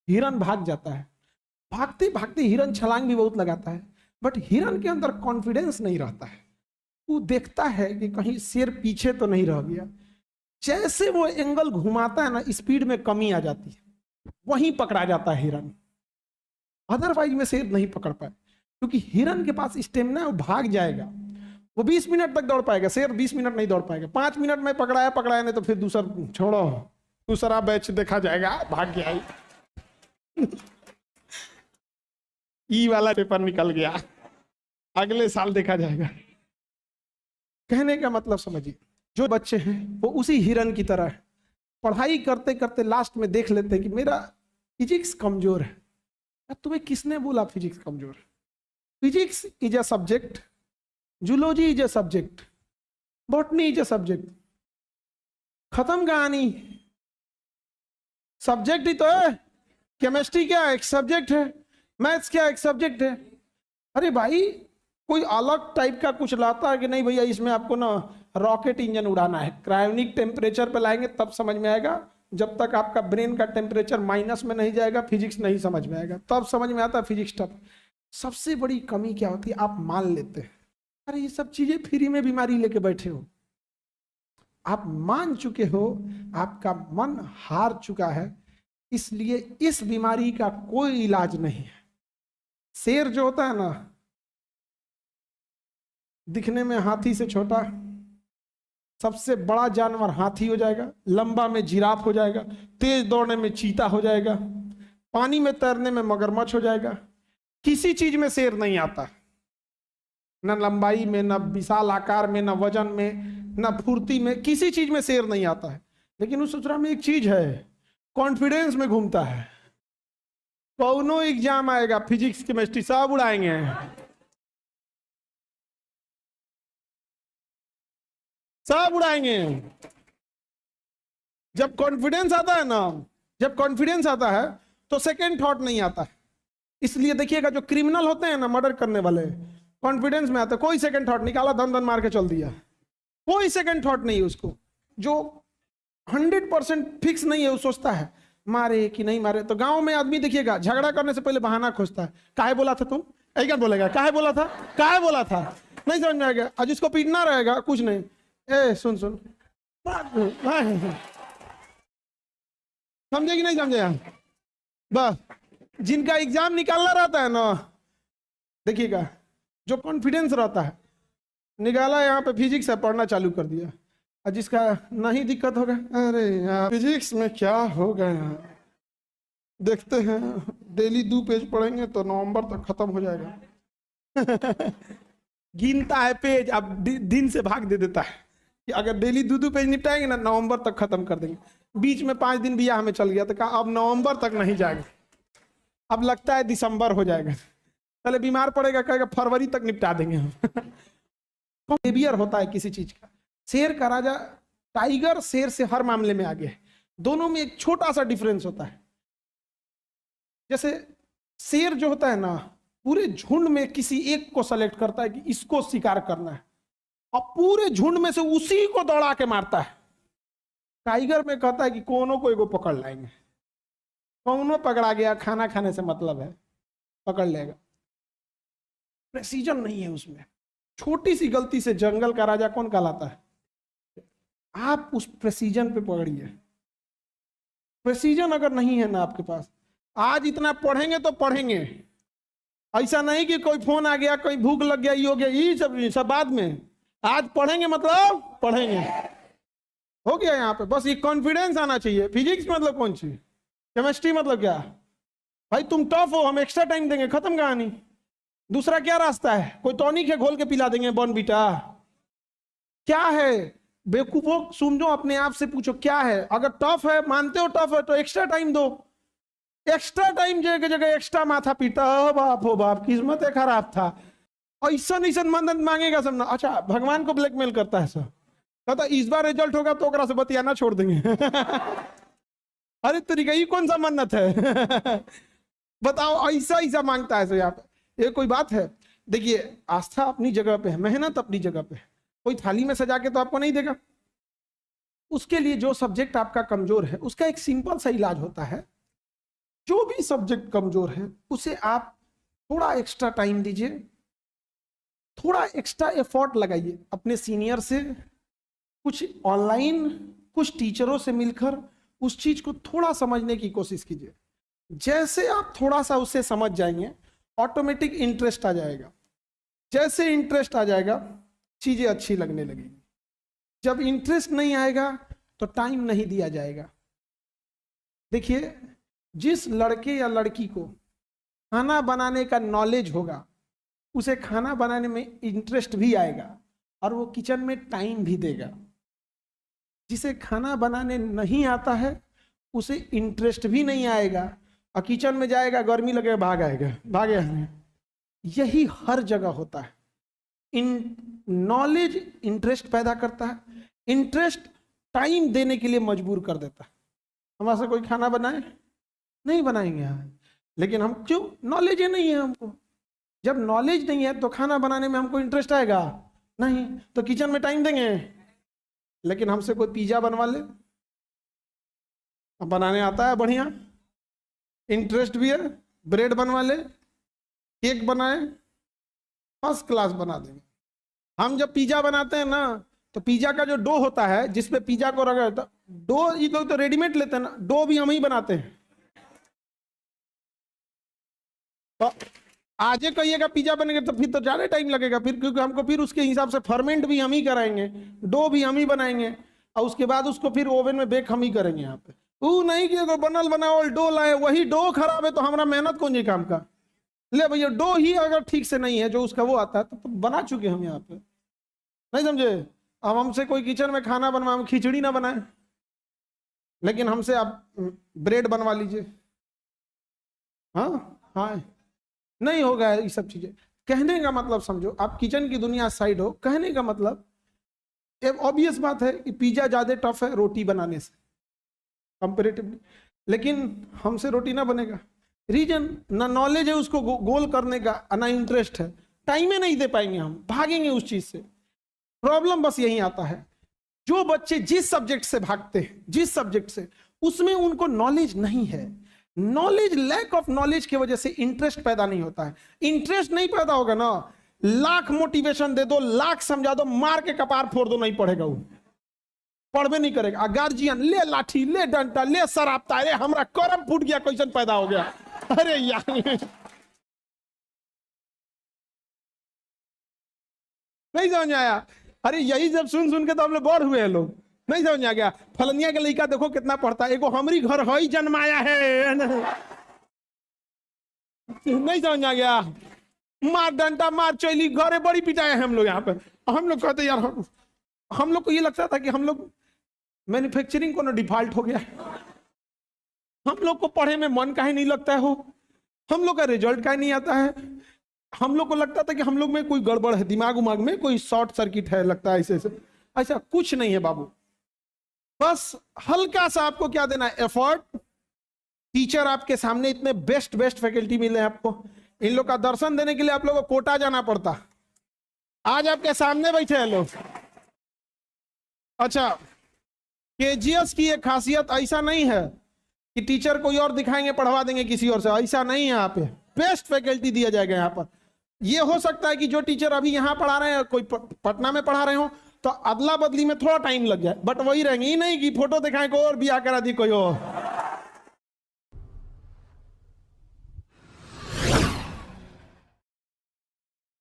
हिरन भाग जाता है, भागते भागते हिरन छलांग भी बहुत लगाता है, बट हिरन के अंदर कॉन्फिडेंस नहीं रहता है। वो देखता है कि कहीं शेर पीछे तो नहीं रह गया। जैसे वो एंगल घुमाता है ना, स्पीड में कमी आ जाती है, वहीं पकड़ा जाता है हिरन। अदरवाइज में शेर नहीं पकड़ पाए, क्योंकि हिरन के पास स्टेमिना है, वो भाग जाएगा। वो 20 मिनट तक दौड़ पाएगा, शेर 20 मिनट नहीं दौड़ पाएगा। 5 मिनट में पकड़ाया नहीं तो फिर दूसरा बैच देखा जाएगा, भाग गया ई वाला पेपर निकल गया, अगले साल देखा जाएगा। कहने का मतलब समझिए, जो बच्चे हैं वो उसी हिरन की तरह है, पढ़ाई करते करते लास्ट में देख लेते हैं कि मेरा फिजिक्स कमजोर है। तुम्हें किसने बोला फिजिक्स कमजोर है? Physics is a subject, zoology is a subject, botany is a subject. खत्म कहानी। सब्जेक्ट ही तो है। केमिस्ट्री क्या एक सब्जेक्ट है, मैथ्स क्या एक सब्जेक्ट है। अरे भाई, कोई अलग टाइप का कुछ लाता है कि नहीं भैया इसमें आपको ना रॉकेट इंजन उड़ाना है, क्रायोनिक टेम्परेचर पे लाएंगे तब समझ में आएगा। जब तक आपका ब्रेन का टेम्परेचर माइनस में नहीं जाएगा फिजिक्स नहीं समझ में आएगा, तब समझ में आता है फिजिक्स टफ। सबसे बड़ी कमी क्या होती है, आप मान लेते हैं अरे ये सब चीजें फ्री में बीमारी लेके बैठे हो। आप मान चुके हो, आपका मन हार चुका है, इसलिए इस बीमारी का कोई इलाज नहीं है। शेर जो होता है ना, दिखने में हाथी से छोटा, सबसे बड़ा जानवर हाथी हो जाएगा, लंबा में जिराफ हो जाएगा, तेज दौड़ने में चीता हो जाएगा, पानी में तैरने में मगरमच्छ हो जाएगा। किसी चीज में शेर नहीं आता, न लंबाई में, न विशाल आकार में, न वजन में, न फुर्ती में, किसी चीज में शेर नहीं आता है। लेकिन उस सूत्रा में एक चीज है, कॉन्फिडेंस में घूमता है। कौनो एग्जाम आएगा, फिजिक्स केमिस्ट्री सब उड़ाएंगे, सब उड़ाएंगे। जब कॉन्फिडेंस आता है ना, जब कॉन्फिडेंस आता है तो सेकंड थॉट नहीं आता है। इसलिए देखिएगा जो क्रिमिनल होते हैं ना, मर्डर करने वाले, कॉन्फिडेंस में आता है, कोई सेकंड थॉट निकाला, धन धन मार के चल दिया, कोई सेकंड थॉट नहीं है उसको। जो 100% फिक्स नहीं है वो सोचता है मारे कि नहीं मारे। तो गांव में आदमी देखिएगा झगड़ा करने से पहले बहाना खोजता है, काहे बोला था तुम, ऐसा बोलेगा, काहे बोला था, काहे बोला था, नहीं समझ में आएगा। और जिसको पीटना रहेगा कुछ नहीं, ए सुन समझे कि नहीं समझे। बस जिनका एग्जाम निकालना रहता है ना, देखिएगा जो कॉन्फिडेंस रहता है, निकाला यहाँ पे फिजिक्स है, पढ़ना चालू कर दिया। और जिसका नहीं दिक्कत होगा, अरे यार फिजिक्स में क्या हो गया, देखते हैं डेली 2 पेज पढ़ेंगे तो नवंबर तक खत्म हो जाएगा। गिनता है पेज, अब दिन से भाग दे देता है कि अगर डेली 2 पेज निपटाएंगे ना नवंबर तक खत्म कर देंगे। बीच में 5 दिन बियाह में चल गया तो कहा अब नवंबर तक नहीं जाएगा, अब लगता है दिसंबर हो जाएगा। पहले बीमार पड़ेगा, कहेगा फरवरी तक निपटा देंगे हम। बिहेवियर होता है किसी चीज का। शेर का राजा, टाइगर शेर से हर मामले में आगे है। दोनों में एक छोटा सा डिफरेंस होता है। जैसे शेर जो होता है ना, पूरे झुंड में किसी एक को सेलेक्ट करता है कि इसको शिकार करना है, और पूरे झुंड में से उसी को दौड़ा के मारता है। टाइगर में कहता है कि कोनो को एगो पकड़ लाएंगे, कोनो पकड़ा गया, खाना खाने से मतलब है, पकड़ लेगा। प्रेसिजन नहीं है उसमें। छोटी सी गलती से जंगल का राजा कौन कहलाता है? आप उस प्रेसिजन पे पकड़िए। प्रेसिजन अगर नहीं है ना आपके पास, आज इतना पढ़ेंगे तो पढ़ेंगे, ऐसा नहीं कि कोई फोन आ गया, कोई भूख लग गया, ये हो गया, ये सब बाद में। आज पढ़ेंगे मतलब पढ़ेंगे, हो गया यहाँ पे। बस ये कॉन्फिडेंस आना चाहिए। फिजिक्स मतलब कौन सी, केमिस्ट्री मतलब क्या, भाई तुम टफ हो, हम एक्स्ट्रा टाइम देंगे, खत्म कहानी। दूसरा क्या रास्ता है, कोई टॉनिक है घोल के पिला देंगे, बॉर्नवीटा। क्या है बेवकूफों, समझो, अपने आप से पूछो क्या है। अगर टफ है, मानते हो टफ है, तो एक्स्ट्रा टाइम दो। एक्स्ट्रा टाइम जगह जगह एक्स्ट्रा माथा पीटा, बाप हो बाप, किस्मत खराब था। ऐसा मदद मांगेगा सब ना। अच्छा, भगवान को ब्लैकमेल करता है सब, कहता इस बार रिजल्ट होगा तो ओकरा से बतियाना छोड़ देंगे। अरे तरीका ये कौन सा मन्नत है? बताओ, ऐसा मांगता है। यहाँ पे ये कोई बात है? देखिए, आस्था अपनी जगह पे है, मेहनत अपनी जगह पे है। कोई थाली में सजा के तो आपको नहीं देगा। उसके लिए जो सब्जेक्ट आपका कमजोर है, उसका एक सिंपल सा इलाज होता है। जो भी भी सब्जेक्ट कमजोर है उसे आप थोड़ा एक्स्ट्रा टाइम दीजिए, थोड़ा एक्स्ट्रा एफर्ट लगाइए, अपने सीनियर से, कुछ ऑनलाइन, कुछ टीचरों से मिलकर उस चीज को थोड़ा समझने की कोशिश कीजिए। जैसे आप थोड़ा सा उससे समझ जाएंगे ऑटोमेटिक इंटरेस्ट आ जाएगा। जैसे इंटरेस्ट आ जाएगा चीजें अच्छी लगने लगेगी। जब इंटरेस्ट नहीं आएगा तो टाइम नहीं दिया जाएगा। देखिए, जिस लड़के या लड़की को खाना बनाने का नॉलेज होगा उसे खाना बनाने में इंटरेस्ट भी आएगा और वो किचन में टाइम भी देगा। जिसे खाना बनाने नहीं आता है उसे इंटरेस्ट भी नहीं आएगा और किचन में जाएगा, गर्मी लगेगा, भागे। यही हर जगह होता है। नॉलेज इंटरेस्ट पैदा करता है, इंटरेस्ट टाइम देने के लिए मजबूर कर देता है। हमारे से कोई खाना बनाए नहीं बनाएंगे यहाँ, लेकिन हम क्यों? नॉलेज ही नहीं है हमको। जब नॉलेज नहीं है तो खाना बनाने में हमको इंटरेस्ट आएगा नहीं, तो किचन में टाइम देंगे। लेकिन हमसे कोई पिज्जा बनवा ले, अब बनाने आता है बढ़िया, इंटरेस्ट भी है, ब्रेड बनवा ले, केक बनाए, फर्स्ट क्लास बना देंगे। हम जब पिज्जा बनाते हैं ना तो पिज्जा का जो डो होता है जिसपे पिज्जा को रगड़, डो ये लोग तो रेडीमेड लेते हैं ना, डो भी हम ही बनाते हैं। तो आज ही कहिएगा पिज्जा बनेगा तो फिर तो ज्यादा टाइम लगेगा, फिर क्योंकि हमको फिर उसके हिसाब से फर्मेंट भी हम ही कराएंगे, डो भी हम ही बनाएंगे और उसके बाद उसको फिर ओवन में बेक हम ही करेंगे। यहाँ पे वो नहीं कि बनल बनावल डो लाए, वही डो खराब है तो हमारा मेहनत कौन जी काम का। ले भैया, डो ही अगर ठीक से नहीं है जो उसका वो आता है तो बना चुके हम यहाँ पे, नहीं समझे। अब हमसे कोई किचन में खाना बनवाए, हम खिचड़ी ना बनाए, लेकिन हमसे आप ब्रेड बनवा लीजिए, हाँ नहीं होगा ये सब चीजें। कहने का मतलब समझो, आप किचन की दुनिया साइड हो, कहने का मतलब ऑब्वियस बात है कि पिज्जा ज्यादा टफ है रोटी बनाने से कंपेरेटिवली, लेकिन हमसे रोटी ना बनेगा। रीजन ना नॉलेज है उसको गोल करने का, ना इंटरेस्ट है, टाइम ही नहीं दे पाएंगे, हम भागेंगे उस चीज से। प्रॉब्लम बस यही आता है, जो बच्चे जिस सब्जेक्ट से भागते हैं, जिस सब्जेक्ट से, उसमें उनको नॉलेज नहीं है। नॉलेज, लैक ऑफ नॉलेज की वजह से इंटरेस्ट पैदा नहीं होता है। इंटरेस्ट नहीं पैदा होगा ना, लाख मोटिवेशन दे दो, लाख समझा दो, मार के कपार फोड़ दो, नहीं पढ़ेगा वो, पढ़वे नहीं करेगा। गार्जियन ले लाठी, ले डंडा, ले शराब, अरे हमरा करम फूट गया, क्वेश्चन पैदा हो गया, अरे यार नहीं समझ आया। अरे यही जब सुन सुन के तो हम लोग बोर हुए हैं लोग, नहीं समझ आ गया। फलनिया के लड़का देखो कितना पढ़ता है, एगो हमारी घर ही जन्माया है, नहीं समझ आ गया। मार डंडा, मार चैली, घरे बड़ी पिटाए हैं हम लोग यहाँ पे। हम लोग कहते यार, हम लोग को ये लगता था कि हम लोग मैन्युफैक्चरिंग को ना डिफॉल्ट हो गया, हम लोग को पढ़े में मन काहे नहीं लगता है, हो हम लोग का रिजल्ट काहे नहीं आता है। हम लोग को लगता था कि हम लोग में कोई गड़बड़ है, दिमाग उमाग में कोई शॉर्ट सर्किट है, लगता है ऐसे। ऐसा कुछ नहीं है बाबू, बस हल्का सा आपको क्या देना है, एफर्ट। टीचर आपके सामने इतने बेस्ट फैकल्टी मिले हैं आपको, इन लोग का दर्शन देने के लिए आप लोगों को कोटा जाना पड़ता, आज आपके सामने बैठे हैं लोग। अच्छा, केजीएस की एक खासियत ऐसा नहीं है कि टीचर कोई और दिखाएंगे पढ़वा देंगे किसी और से, ऐसा नहीं है। यहाँ पे बेस्ट फैकल्टी दिया जाएगा। यहाँ पर ये हो सकता है कि जो टीचर अभी यहाँ पढ़ा रहे हैं कोई पटना में पढ़ा रहे हो तो अदला बदली में थोड़ा टाइम लग जाए, बट वही रहेंगे। ही नहीं कि फोटो दिखाएं को और बिया करा दी कोई और।